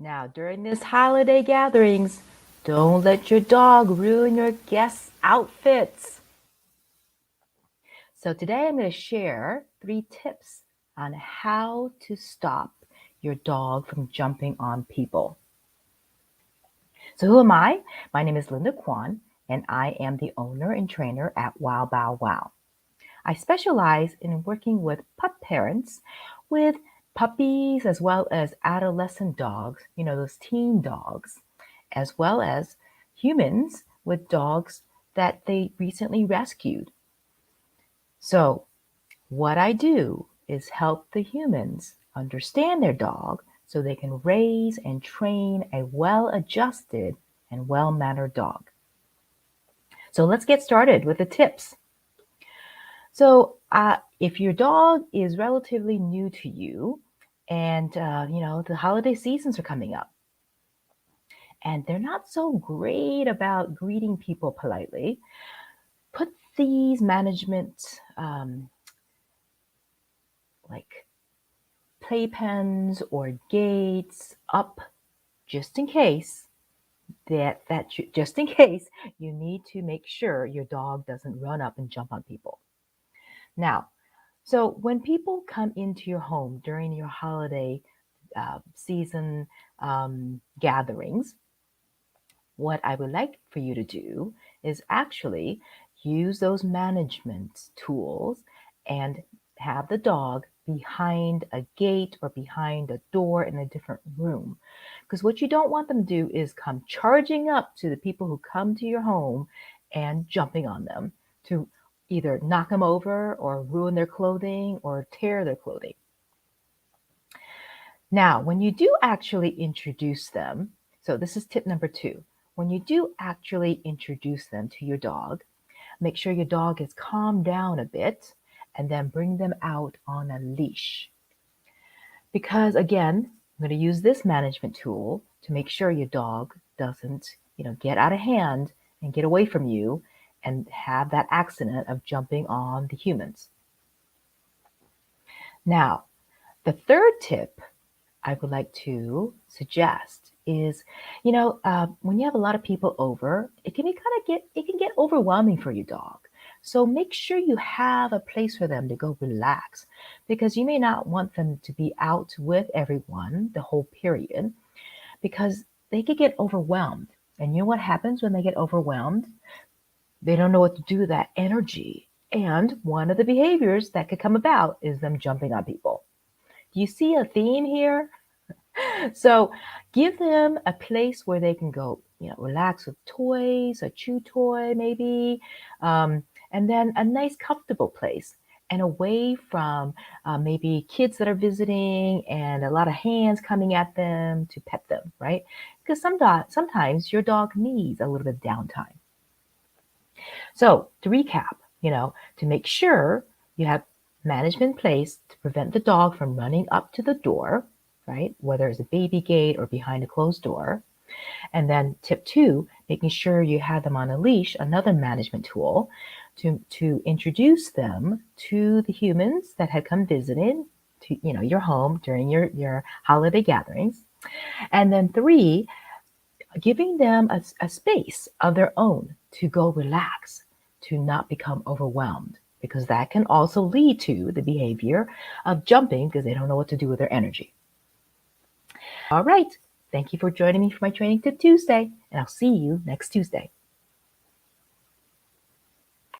Now, during this holiday gatherings, don't let your dog ruin your guests' outfits. So today I'm going to share 3 tips on how to stop your dog from jumping on people. So who am I? My name is Linda Kwan, and I am the owner and trainer at Wow Bow Wow. I specialize in working with pup parents with puppies as well as adolescent dogs, those teen dogs, as well as humans with dogs that they recently rescued. So, what I do is help the humans understand their dog so they can raise and train a well-adjusted and well-mannered dog. So, let's get started with the tips. So, if your dog is relatively new to you, and the holiday seasons are coming up, and they're not so great about greeting people politely, put these management like playpens or gates up just in case just in case you need to make sure your dog doesn't run up and jump on people. Now, so when people come into your home during your holiday season gatherings, what I would like for you to do is actually use those management tools and have the dog behind a gate or behind a door in a different room. Because what you don't want them to do is come charging up to the people who come to your home and jumping on them to either knock them over or ruin their clothing or tear their clothing. Now, when you do actually introduce them, so this is tip number 2. When you do actually introduce them to your dog, make sure your dog is calmed down a bit and then bring them out on a leash. Because again, I'm going to use this management tool to make sure your dog doesn't, get out of hand and get away from you and have that accident of jumping on the humans. Now, the third tip I would like to suggest is, when you have a lot of people over, it can get overwhelming for your dog. So make sure you have a place for them to go relax, because you may not want them to be out with everyone the whole period, because they could get overwhelmed. And you know what happens when they get overwhelmed? They don't know what to do with that energy. And one of the behaviors that could come about is them jumping on people. Do you see a theme here? So give them a place where they can go, relax with toys, a chew toy maybe, and then a nice comfortable place and away from maybe kids that are visiting and a lot of hands coming at them to pet them, right? Because sometimes your dog needs a little bit of downtime. So to recap, to make sure you have management in place to prevent the dog from running up to the door, right? Whether it's a baby gate or behind a closed door. And then tip 2, making sure you have them on a leash, another management tool to introduce them to the humans that had come visiting to, your home during your holiday gatherings. And then 3, giving them a space of their own to go relax, to not become overwhelmed, because that can also lead to the behavior of jumping because they don't know what to do with their energy. All right. Thank you for joining me for my Training Tip Tuesday, and I'll see you next Tuesday.